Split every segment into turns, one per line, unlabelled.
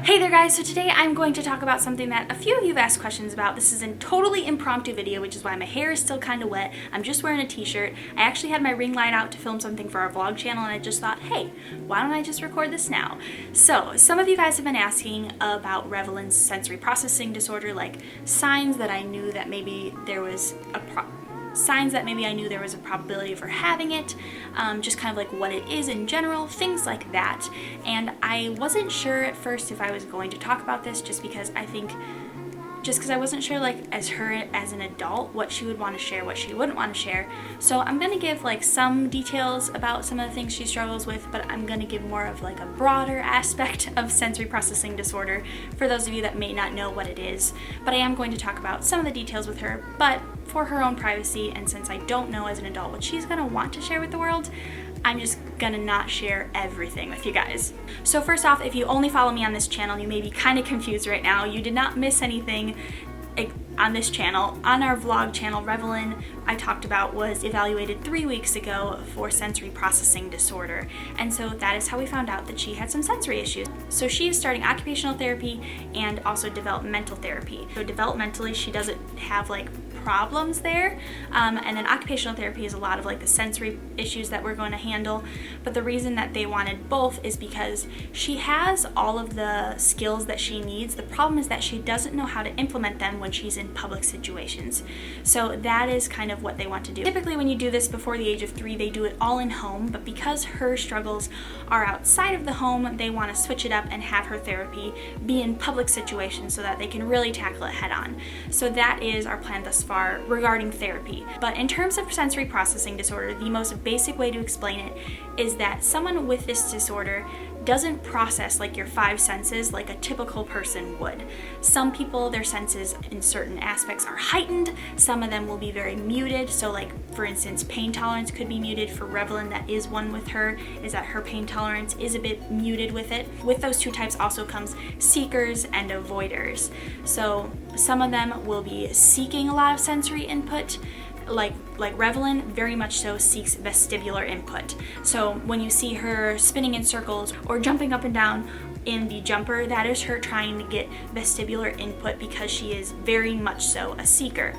Hey there guys, so today I'm going to talk about something that a few of you have asked questions about. This is a totally impromptu video, which is why my hair is still kind of wet. I'm just wearing a t-shirt. I actually had my ring light out to film something for our vlog channel and I just thought, hey, why don't I just record this now? So, some of you guys have been asking about Revelynne's sensory processing disorder, like signs that I knew that maybe there was a probability of her having it, just kind of like what it is in general, things like that. And I wasn't sure at first if I was going to talk about this just because I wasn't sure like as an adult what she would want to share, what she wouldn't want to share. So I'm going to give like some details about some of the things she struggles with, but I'm going to give more of like a broader aspect of sensory processing disorder for those of you that may not know what it is. But I am going to talk about some of the details with her, but for her own privacy, and since I don't know as an adult what she's going to want to share with the world, I'm just gonna not share everything with you guys. So first off, if you only follow me on this channel, you may be kind of confused right now. You did not miss anything on this channel. On our vlog channel, Revelynne, I talked about, was evaluated 3 weeks ago for sensory processing disorder. And so that is how we found out that she had some sensory issues. So she is starting occupational therapy and also developmental therapy. So developmentally, she doesn't have like problems there, and then occupational therapy is a lot of like the sensory issues that we're going to handle. But the reason that they wanted both is because she has all of the skills that she needs. The problem is that she doesn't know how to implement them when she's in public situations. So that is kind of what they want to do. Typically when you do this before the age of 3, they do it all in home, but because her struggles are outside of the home, they want to switch it up and have her therapy be in public situations so that they can really tackle it head on. So that is our plan thus far regarding therapy. But in terms of sensory processing disorder, the most basic way to explain it is that someone with this disorder doesn't process like your 5 senses like a typical person would. Some people, their senses in certain aspects are heightened, some of them will be very muted. So like for instance, pain tolerance could be muted. For Revelynne, that is one with her, is that her pain tolerance is a bit muted with it. With those two types also comes seekers and avoiders. So some of them will be seeking a lot of sensory input, like Revelynne very much so seeks vestibular input. So when you see her spinning in circles or jumping up and down in the jumper, that is her trying to get vestibular input because she is very much so a seeker.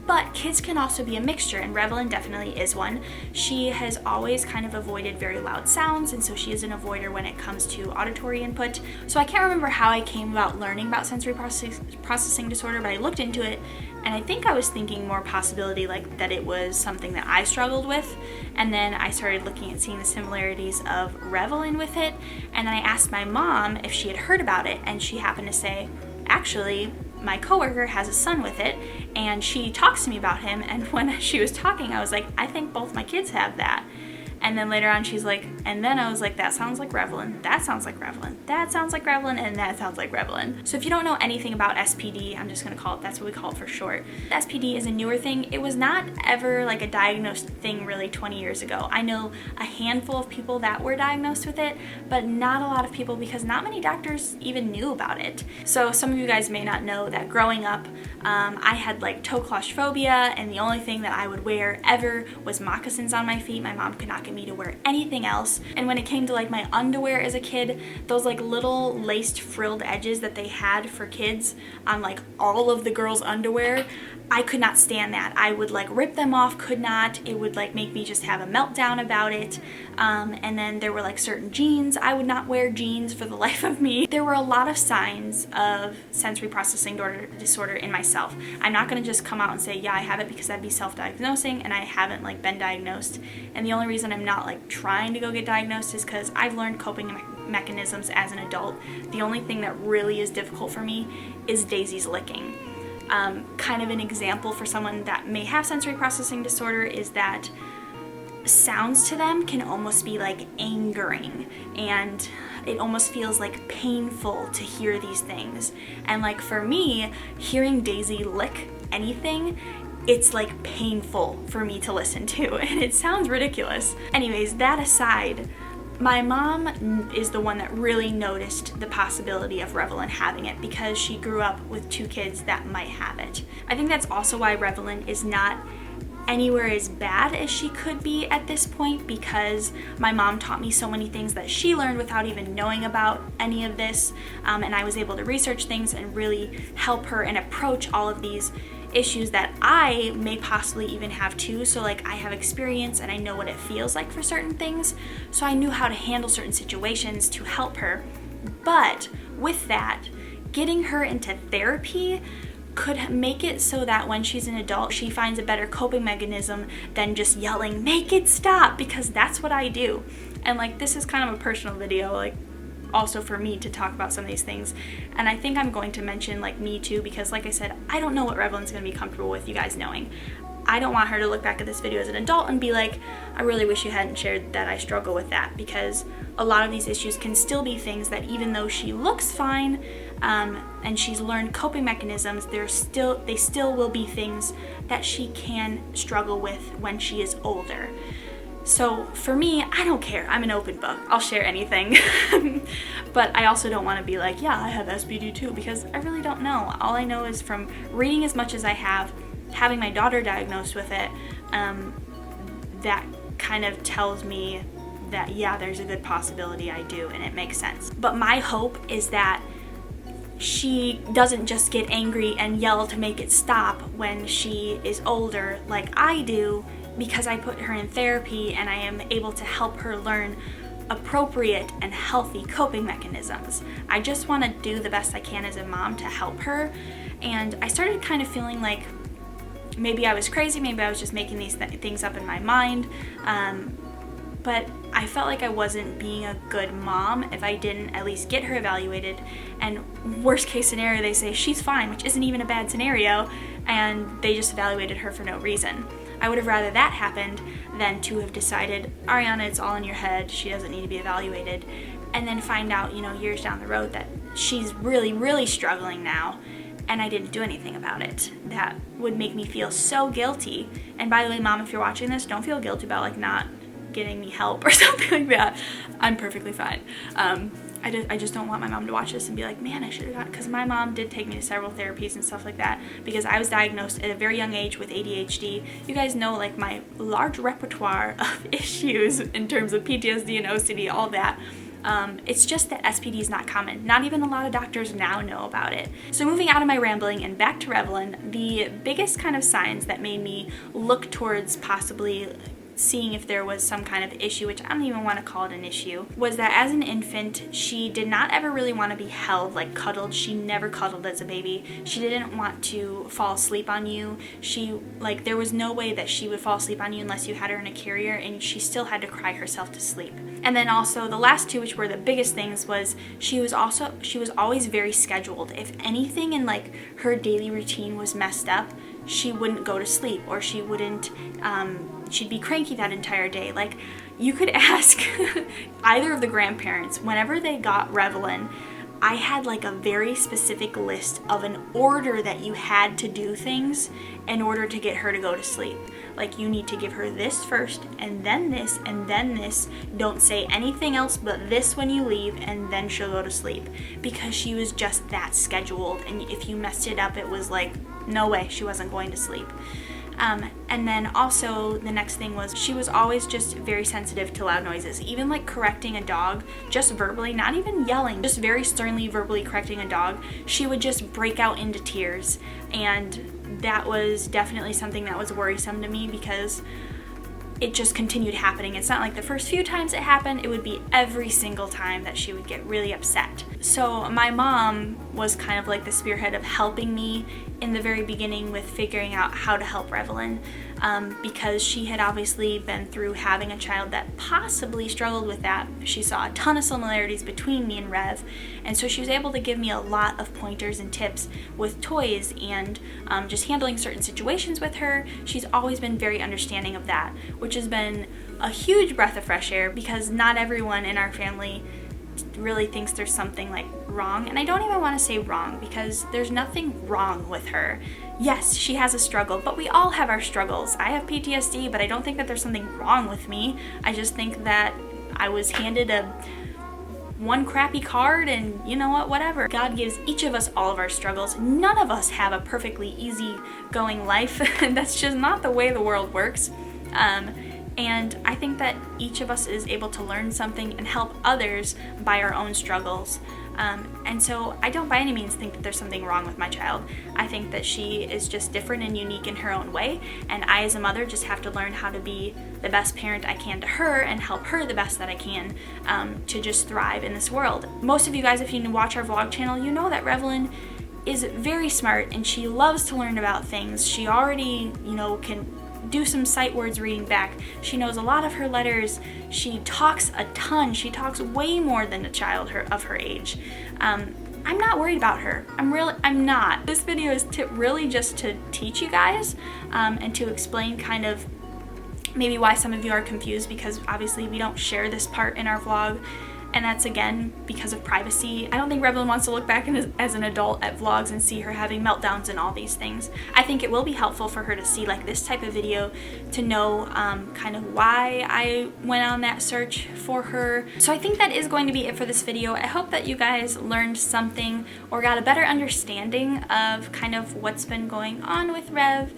But kids can also be a mixture, and Revelynne definitely is one. She has always kind of avoided very loud sounds, and so she is an avoider when it comes to auditory input. So I can't remember how I came about learning about sensory processing disorder, but I looked into it, and I think I was thinking more possibility like that it was something that I struggled with, and then I started looking at seeing the similarities of Revelynne with it, and then I asked my mom if she had heard about it, and she happened to say, actually, my coworker has a son with it, and she talks to me about him, and when she was talking, I was like, I think both my kids have that. And then later on she's like, and then I was like, that sounds like Revelynne, that sounds like Revelynne, that sounds like Revelynne, and that sounds like Revelynne. So if you don't know anything about SPD, I'm just gonna call it, that's what we call it for short. SPD is a newer thing. It was not ever like a diagnosed thing really 20 years ago. I know a handful of people that were diagnosed with it, but not a lot of people because not many doctors even knew about it. So some of you guys may not know that growing up, I had like toe claustrophobia, and the only thing that I would wear ever was moccasins on my feet. My mom could not get me to wear anything else. And when it came to like my underwear as a kid, those like little laced frilled edges that they had for kids on like all of the girls' underwear, I could not stand that. I would like rip them off, could not. It would like make me just have a meltdown about it. And then there were like certain jeans. I would not wear jeans for the life of me. There were a lot of signs of sensory processing disorder in myself. I'm not gonna just come out and say, yeah, I have it, because that'd be self-diagnosing, and I haven't like been diagnosed. And the only reason I'm not like trying to go get diagnosed is because I've learned coping mechanisms as an adult. The only thing that really is difficult for me is Daisy's licking. Kind of an example for someone that may have sensory processing disorder is that sounds to them can almost be like angering, and it almost feels like painful to hear these things. And like for me, hearing Daisy lick anything, it's like painful for me to listen to, and it sounds ridiculous. Anyways, that aside, my mom is the one that really noticed the possibility of Revelynne having it because she grew up with 2 kids that might have it. I think that's also why Revelynne is not anywhere as bad as she could be at this point, because my mom taught me so many things that she learned without even knowing about any of this, and I was able to research things and really help her and approach all of these issues that I may possibly even have too. So like, I have experience and I know what it feels like for certain things, so I knew how to handle certain situations to help her. But with that, getting her into therapy could make it so that when she's an adult, she finds a better coping mechanism than just yelling, "Make it stop," because that's what I do. And like, this is kind of a personal video, like also for me to talk about some of these things. And I think I'm going to mention like me too, because like I said, I don't know what Revelyn's gonna be comfortable with you guys knowing. I don't want her to look back at this video as an adult and be like, I really wish you hadn't shared that I struggle with that, because a lot of these issues can still be things that even though she looks fine, and she's learned coping mechanisms, they still will be things that she can struggle with when she is older. So for me, I don't care. I'm an open book. I'll share anything. But I also don't want to be like, yeah, I have SPD too, because I really don't know. All I know is from reading as much as I have, having my daughter diagnosed with it, that kind of tells me that, yeah, there's a good possibility I do, and it makes sense. But my hope is that she doesn't just get angry and yell to make it stop when she is older like I do, because I put her in therapy and I am able to help her learn appropriate and healthy coping mechanisms. I just want to do the best I can as a mom to help her. And I started kind of feeling like maybe I was crazy, maybe I was just making these things up in my mind, but I felt like I wasn't being a good mom if I didn't at least get her evaluated. And worst case scenario, they say she's fine, which isn't even a bad scenario, and they just evaluated her for no reason. I would have rather that happened than to have decided, Arianna, it's all in your head, she doesn't need to be evaluated, and then find out, years down the road that she's really, really struggling now, and I didn't do anything about it. That would make me feel so guilty. And by the way, Mom, if you're watching this, don't feel guilty about like not getting me help or something like that. I'm perfectly fine. I just don't want my mom to watch this and be like, man, I should have gone, because my mom did take me to several therapies and stuff like that, because I was diagnosed at a very young age with ADHD. You guys know like my large repertoire of issues in terms of PTSD and OCD, all that. It's just that SPD is not common. Not even a lot of doctors now know about it. So moving out of my rambling and back to Revelyn, the biggest kind of signs that made me look towards possibly seeing if there was some kind of issue, which I don't even want to call it an issue, was that as an infant, she did not ever really want to be held, like cuddled. She never cuddled as a baby. She didn't want to fall asleep on you. There was no way that she would fall asleep on you unless you had her in a carrier, and she still had to cry herself to sleep. And then also the last two, which were the biggest things, was she was always very scheduled. If anything in like her daily routine was messed up, she wouldn't go to sleep, or she wouldn't, she'd be cranky that entire day. Like, you could ask either of the grandparents, whenever they got Revelyn, I had like a very specific list of an order that you had to do things in order to get her to go to sleep. Like, you need to give her this first, and then this, and then this. Don't say anything else but this when you leave, and then she'll go to sleep. Because she was just that scheduled, and if you messed it up, it was like, no way, she wasn't going to sleep. And then also the next thing was she was always just very sensitive to loud noises. Even like correcting a dog, just verbally, not even yelling, just very sternly verbally correcting a dog, she would just break out into tears. And that was definitely something that was worrisome to me, because it just continued happening. It's not like the first few times it happened, it would be every single time that she would get really upset. So my mom was kind of like the spearhead of helping me in the very beginning with figuring out how to help Revelyn, because she had obviously been through having a child that possibly struggled with that. She saw a ton of similarities between me and Rev, and so she was able to give me a lot of pointers and tips with toys and just handling certain situations with her. She's always been very understanding of that, which has been a huge breath of fresh air, because not everyone in our family really thinks there's something like wrong. And I don't even want to say wrong, because there's nothing wrong with her. Yes, she has a struggle, but we all have our struggles. I have PTSD, but I don't think that there's something wrong with me. I just think that I was handed a one crappy card and you know what, whatever. God gives each of us all of our struggles. None of us have a perfectly easy going life. That's just not the way the world works. And I think that each of us is able to learn something and help others by our own struggles. And so I don't by any means think that there's something wrong with my child. I think that she is just different and unique in her own way, and I as a mother just have to learn how to be the best parent I can to her and help her the best that I can to just thrive in this world. Most of you guys, if you watch our vlog channel, you know that Revelyn is very smart and she loves to learn about things. She already, can do some sight words reading back. She knows a lot of her letters. She talks a ton. She talks way more than a child of her age. I'm not worried about her. I'm not. This video is really just to teach you guys and to explain kind of maybe why some of you are confused, because obviously we don't share this part in our vlog. And that's again because of privacy. I don't think Revelyn wants to look back as an adult at vlogs and see her having meltdowns and all these things. I think it will be helpful for her to see like this type of video to know kind of why I went on that search for her. So I think that is going to be it for this video. I hope that you guys learned something or got a better understanding of kind of what's been going on with Rev.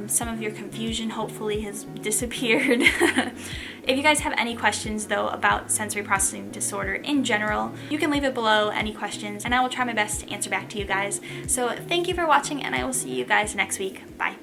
Some of your confusion hopefully has disappeared. If you guys have any questions though about sensory processing disorder in general, you can leave it below, any questions, and I will try my best to answer back to you guys. So thank you for watching, and I will see you guys next week. Bye.